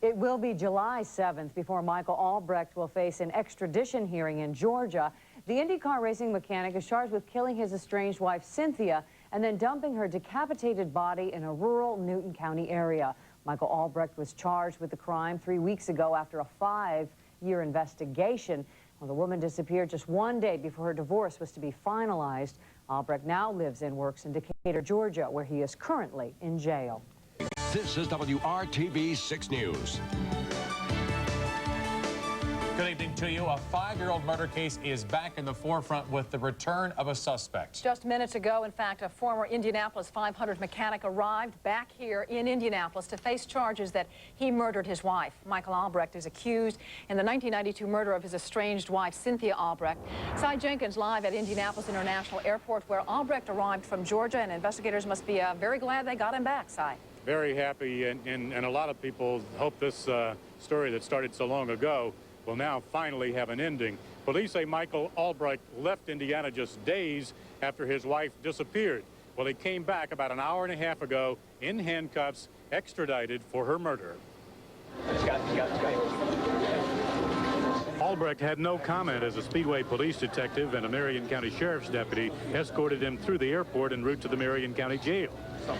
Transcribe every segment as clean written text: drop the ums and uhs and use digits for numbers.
It will be July 7th before Michael Albrecht will face an extradition hearing in Georgia. The IndyCar racing mechanic is charged with killing his estranged wife, Cynthia, and then dumping her decapitated body in a rural Newton County area. Michael Albrecht was charged with the crime 3 weeks ago after a 5-year investigation. Well, the woman disappeared just one day before her divorce was to be finalized. Albrecht now lives and works in Decatur, Georgia, where he is currently in jail. This is WRTV 6 News. Good evening to you. A 5-year-old murder case is back in the forefront with the return of a suspect. Just minutes ago, in fact, a former Indianapolis 500 mechanic arrived back here in Indianapolis to face charges that he murdered his wife. Michael Albrecht is accused in the 1992 murder of his estranged wife, Cynthia Albrecht. Cy Jenkins live at Indianapolis International Airport, where Albrecht arrived from Georgia, and investigators must be very glad they got him back, Cy. Very happy, and a lot of people hope this story that started so long ago will now finally have an ending. Police say Michael Albrecht left Indiana just days after his wife disappeared. Well, he came back about an hour and a half ago in handcuffs, extradited for her murder. Albrecht had no comment as a Speedway police detective and a Marion County Sheriff's deputy escorted him through the airport en route to the Marion County Jail.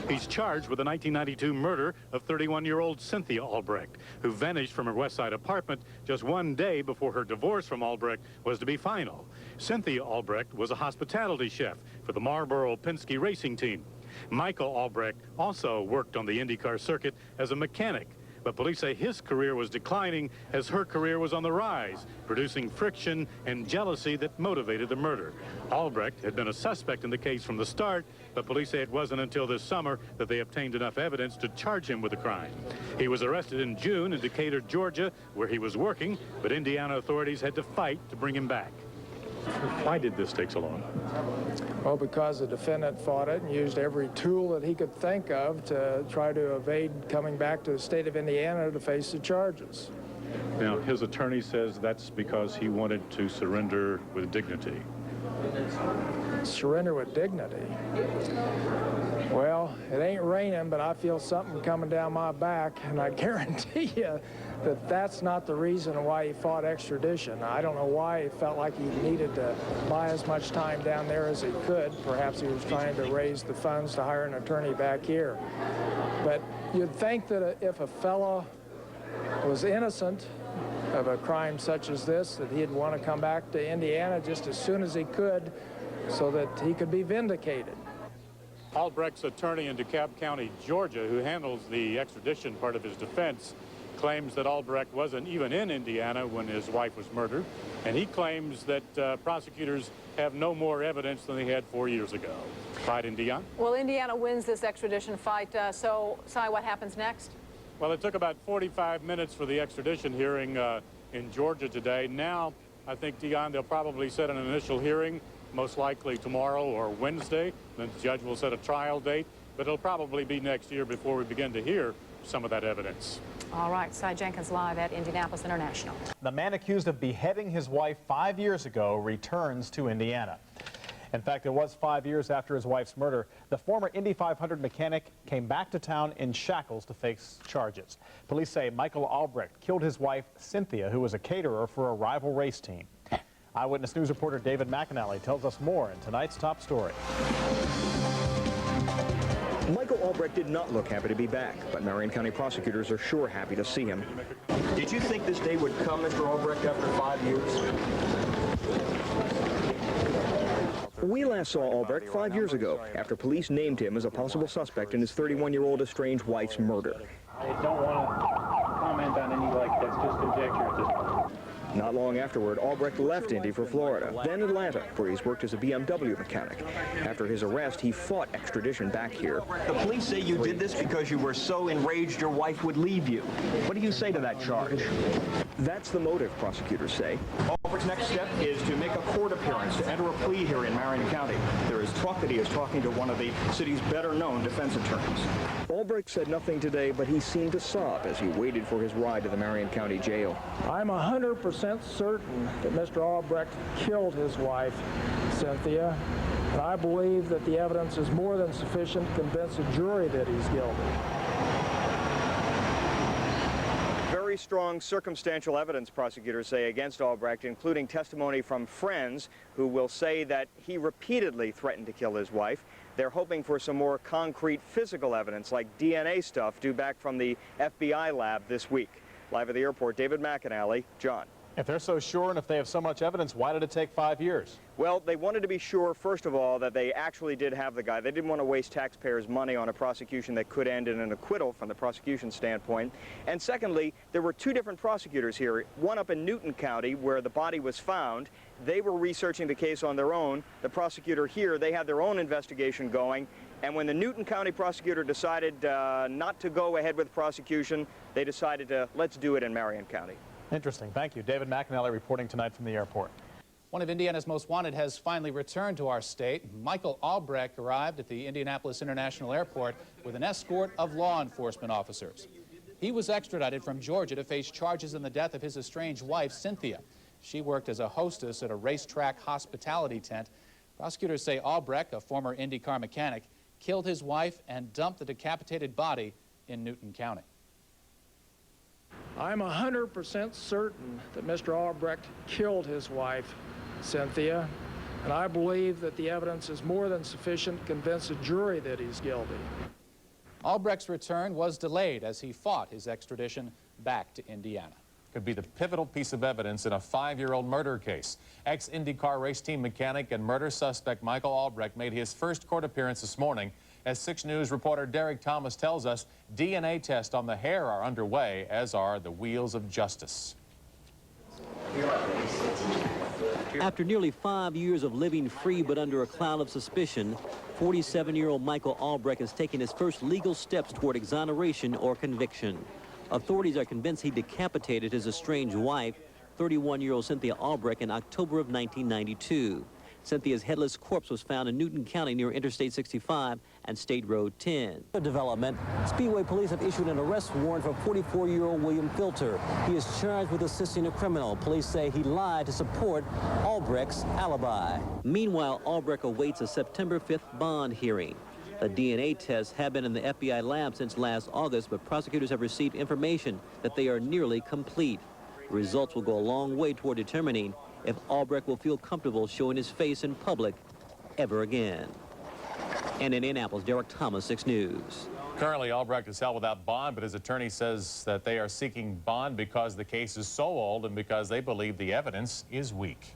He's charged with the 1992 murder of 31-year-old Cynthia Albrecht, who vanished from her West Side apartment just one day before her divorce from Albrecht was to be final. Cynthia Albrecht was a hospitality chef for the Marlboro Penske racing team. Michael Albrecht also worked on the IndyCar circuit as a mechanic, but police say his career was declining as her career was on the rise, producing friction and jealousy that motivated the murder. Albrecht had been a suspect in the case from the start, but police say it wasn't until this summer that they obtained enough evidence to charge him with the crime. He was arrested in June in Decatur, Georgia, where he was working, but Indiana authorities had to fight to bring him back. Why did this take so long? Well, because the defendant fought it and used every tool that he could think of to try to evade coming back to the state of Indiana to face the charges. Now, his attorney says that's because he wanted to surrender with dignity. Surrender with dignity? Well, it ain't raining, but I feel something coming down my back, and I guarantee you that that's not the reason why he fought extradition. I don't know why he felt like he needed to buy as much time down there as he could. Perhaps he was trying to raise the funds to hire an attorney back here. But you'd think that if a fellow was innocent of a crime such as this, that he'd want to come back to Indiana just as soon as he could so that he could be vindicated. Albrecht's attorney in DeKalb County, Georgia, who handles the extradition part of his defense, claims that Albrecht wasn't even in Indiana when his wife was murdered, and he claims that prosecutors have no more evidence than they had 4 years ago. Clyde and Dion? Well, Indiana wins this extradition fight, so, Cy, what happens next? Well, it took about 45 minutes for the extradition hearing in Georgia today. Now, I think, Dion, they'll probably set an initial hearing, most likely tomorrow or Wednesday. Then the judge will set a trial date, but it'll probably be next year before we begin to hear some of that evidence. All right, Cy Jenkins live at Indianapolis International. The man accused of beheading his wife 5 years ago returns to Indiana. In fact, it was 5 years after his wife's murder. The former Indy 500 mechanic came back to town in shackles to face charges. Police say Michael Albrecht killed his wife, Cynthia, who was a caterer for a rival race team. Eyewitness News reporter David McAnally tells us more in tonight's top story. Michael Albrecht did not look happy to be back, but Marion County prosecutors are sure happy to see him. Did you think this day would come, Mr. Albrecht, after 5 years? We last saw Albrecht 5 years ago, after police named him as a possible suspect in his 31-year-old estranged wife's murder. I don't want to comment on any, that's just conjecture at this point. Not long afterward, Albrecht left Indy for Florida, then Atlanta, where he's worked as a BMW mechanic. After his arrest, he fought extradition back here. The police say you did this because you were so enraged your wife would leave you. What do you say to that charge? That's the motive, prosecutors say. Albrecht's next step is to make a court appearance to enter a plea here in Marion County. There is talk that he is talking to one of the city's better-known defense attorneys. Albrecht said nothing today, but he seemed to sob as he waited for his ride to the Marion County Jail. I'm 100% certain that Mr. Albrecht killed his wife, Cynthia, and I believe that the evidence is more than sufficient to convince a jury that he's guilty. very strong circumstantial evidence, prosecutors say, against Albrecht, including testimony from friends who will say that he repeatedly threatened to kill his wife. They're hoping for some more concrete physical evidence, like DNA stuff due back from the FBI lab this week. Live at the airport, David McAnally, John. If they're so sure and if they have so much evidence, why did it take 5 years? Well, they wanted to be sure, first of all, that they actually did have the guy. They didn't want to waste taxpayers' money on a prosecution that could end in an acquittal from the prosecution standpoint. And secondly, there were two different prosecutors here, one up in Newton County where the body was found. They were researching the case on their own. The prosecutor here, they had their own investigation going. And when the Newton County prosecutor decided not to go ahead with prosecution, they decided to let's do it in Marion County. Interesting. Thank you. David McAnally reporting tonight from the airport. One of Indiana's most wanted has finally returned to our state. Michael Albrecht arrived at the Indianapolis International Airport with an escort of law enforcement officers. He was extradited from Georgia to face charges in the death of his estranged wife, Cynthia. She worked as a hostess at a racetrack hospitality tent. Prosecutors say Albrecht, a former IndyCar mechanic, killed his wife and dumped the decapitated body in Newton County. I'm 100% certain that Mr. Albrecht killed his wife, Cynthia, and I believe that the evidence is more than sufficient to convince a jury that he's guilty. Albrecht's return was delayed as he fought his extradition back to Indiana. Could be the pivotal piece of evidence in a 5-year-old murder case. Ex-IndyCar race team mechanic and murder suspect Michael Albrecht made his first court appearance this morning. As 6 News reporter Derek Thomas tells us, DNA tests on the hair are underway, as are the wheels of justice. After nearly 5 years of living free but under a cloud of suspicion, 47-year-old Michael Albrecht is taking his first legal steps toward exoneration or conviction. Authorities are convinced he decapitated his estranged wife, 31-year-old Cynthia Albrecht, in October of 1992. Cynthia's headless corpse was found in Newton County near Interstate 65 and State Road 10. The development, Speedway police have issued an arrest warrant for 44-year-old William Filter. He is charged with assisting a criminal. Police say he lied to support Albrecht's alibi. Meanwhile, Albrecht awaits a September 5th bond hearing. The DNA tests have been in the FBI lab since last August, but prosecutors have received information that they are nearly complete. The results will go a long way toward determining if Albrecht will feel comfortable showing his face in public ever again. And in Indianapolis, Derek Thomas, 6 News. Currently, Albrecht is held without bond, but his attorney says that they are seeking bond because the case is so old and because they believe the evidence is weak.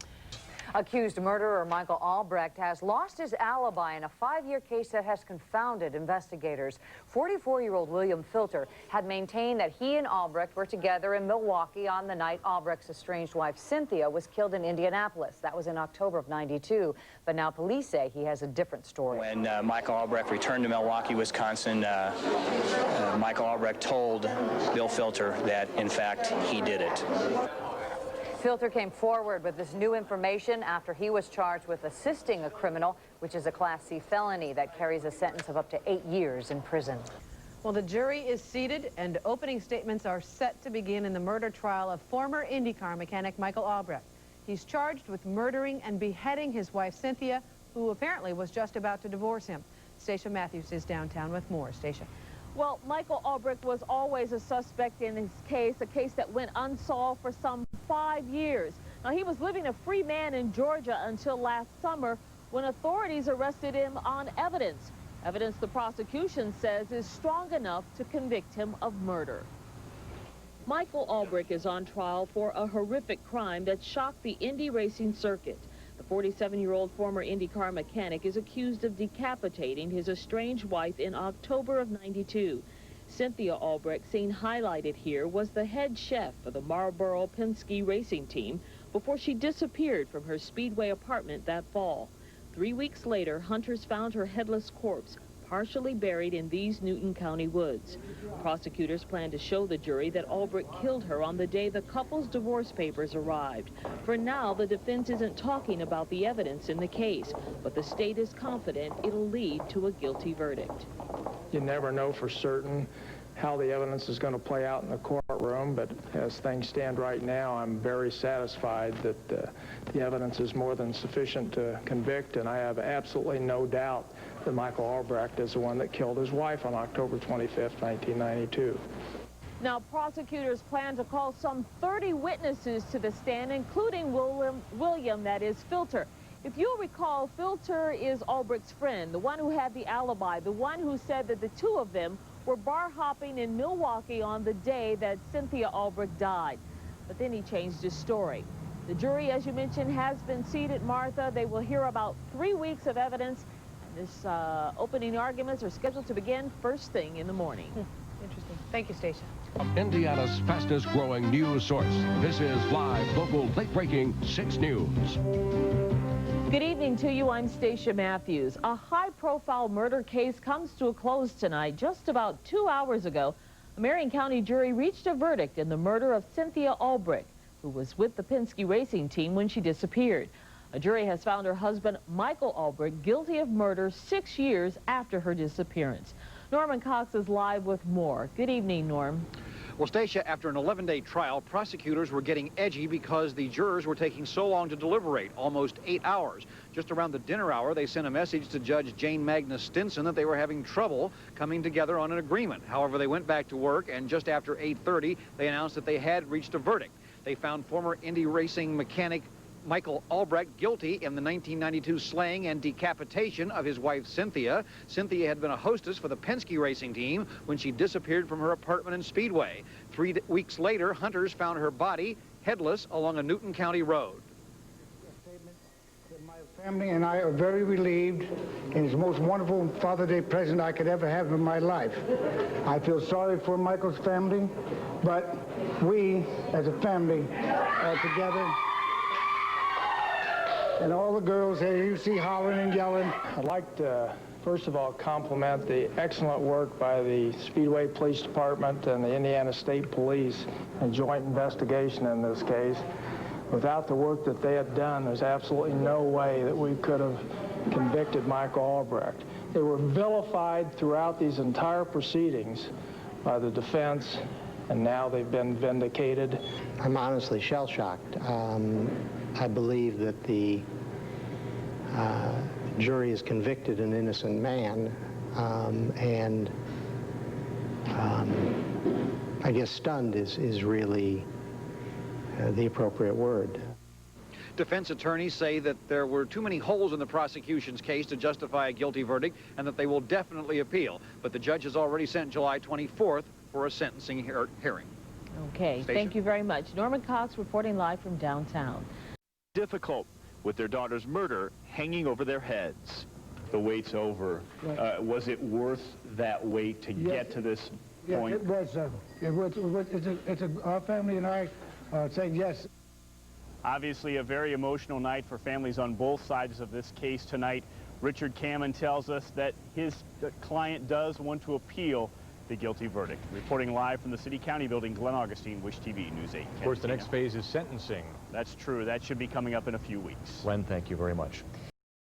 Accused murderer Michael Albrecht has lost his alibi in a 5-year case that has confounded investigators. 44-year-old William Filter had maintained that he and Albrecht were together in Milwaukee on the night Albrecht's estranged wife Cynthia was killed in Indianapolis. That was in October of '92. But now police say he has a different story. When Michael Albrecht returned to Milwaukee, Wisconsin, Michael Albrecht told Bill Filter that, in fact, he did it. Filter came forward with this new information after he was charged with assisting a criminal, which is a Class C felony that carries a sentence of up to 8 years in prison. Well, the jury is seated and opening statements are set to begin in the murder trial of former IndyCar mechanic Michael Albrecht. He's charged with murdering and beheading his wife Cynthia, who apparently was just about to divorce him. Stacia Matthews is downtown with more. Stacia. Well, Michael Albrecht was always a suspect in his case, a case that went unsolved for some 5 years. Now, he was living a free man in Georgia until last summer when authorities arrested him on evidence. Evidence the prosecution says is strong enough to convict him of murder. Michael Albrecht is on trial for a horrific crime that shocked the Indy racing circuit. The 47-year-old former IndyCar mechanic is accused of decapitating his estranged wife in October of '92. Cynthia Albrecht, seen highlighted here, was the head chef for the Marlboro Penske racing team before she disappeared from her Speedway apartment that fall. 3 weeks later, hunters found her headless corpse, partially buried in these Newton County woods. Prosecutors plan to show the jury that Albrecht killed her on the day the couple's divorce papers arrived. For now, the defense isn't talking about the evidence in the case, but the state is confident it'll lead to a guilty verdict. You never know for certain how the evidence is going to play out in the courtroom, but as things stand right now, I'm very satisfied that the evidence is more than sufficient to convict, and I have absolutely no doubt that Michael Albrecht is the one that killed his wife on October 25th, 1992. Now, prosecutors plan to call some 30 witnesses to the stand, including William, that is, Filter. If you'll recall, Filter is Albrecht's friend, the one who had the alibi, the one who said that the two of them were bar hopping in Milwaukee on the day that Cynthia Albrecht died. But then he changed his story. The jury, as you mentioned, has been seated, Martha. They will hear about 3 weeks of evidence. And this opening arguments are scheduled to begin first thing in the morning. Interesting. Thank you, Stacia. Indiana's fastest growing news source. This is live, local, late-breaking 6 News. Good evening to you. I'm Stacia Matthews. A high-profile murder case comes to a close tonight. Just about 2 hours ago, a Marion County jury reached a verdict in the murder of Cynthia Albrecht, who was with the Penske racing team when she disappeared. A jury has found her husband, Michael Albrecht, guilty of murder 6 years after her disappearance. Norman Cox is live with more. Good evening, Norm. Well, Stacia, after an 11-day trial, prosecutors were getting edgy because the jurors were taking so long to deliberate, almost 8 hours. Just around the dinner hour, they sent a message to Judge Jane Magnus Stinson that they were having trouble coming together on an agreement. However, they went back to work, and just after 8:30, they announced that they had reached a verdict. They found former Indy racing mechanic Michael Albrecht guilty in the 1992 slaying and decapitation of his wife, Cynthia. Cynthia had been a hostess for the Penske racing team when she disappeared from her apartment in Speedway. 3 weeks later, hunters found her body headless along a Newton County road. My family and I are very relieved, and it's the most wonderful Father's Day present I could ever have in my life. I feel sorry for Michael's family, but we, as a family, are together. And all the girls here you see hollering and yelling. I'd like to, first of all, compliment the excellent work by the Speedway Police Department and the Indiana State Police in joint investigation in this case. Without the work that they had done, there's absolutely no way that we could have convicted Michael Albrecht. They were vilified throughout these entire proceedings by the defense, and now they've been vindicated. I'm honestly shell-shocked. I believe that the jury has convicted an innocent man, and I guess stunned is really the appropriate word. Defense attorneys say that there were too many holes in the prosecution's case to justify a guilty verdict and that they will definitely appeal. But the judge has already sent July 24th for a sentencing hearing. Okay, Stacia? Thank you very much. Norman Cox reporting live from downtown. Difficult with their daughter's murder hanging over their heads. The wait's over. Was it worth that wait to get to this point? It was. Our family and I say yes. Obviously a very emotional night for families on both sides of this case tonight. Richard Kamen tells us that his client does want to appeal the guilty verdict. Reporting live from the City County building, Glenn Augustine, Wish TV News 8. Of course, the next phase is sentencing. That's true. That should be coming up in a few weeks. Glenn, thank you very much.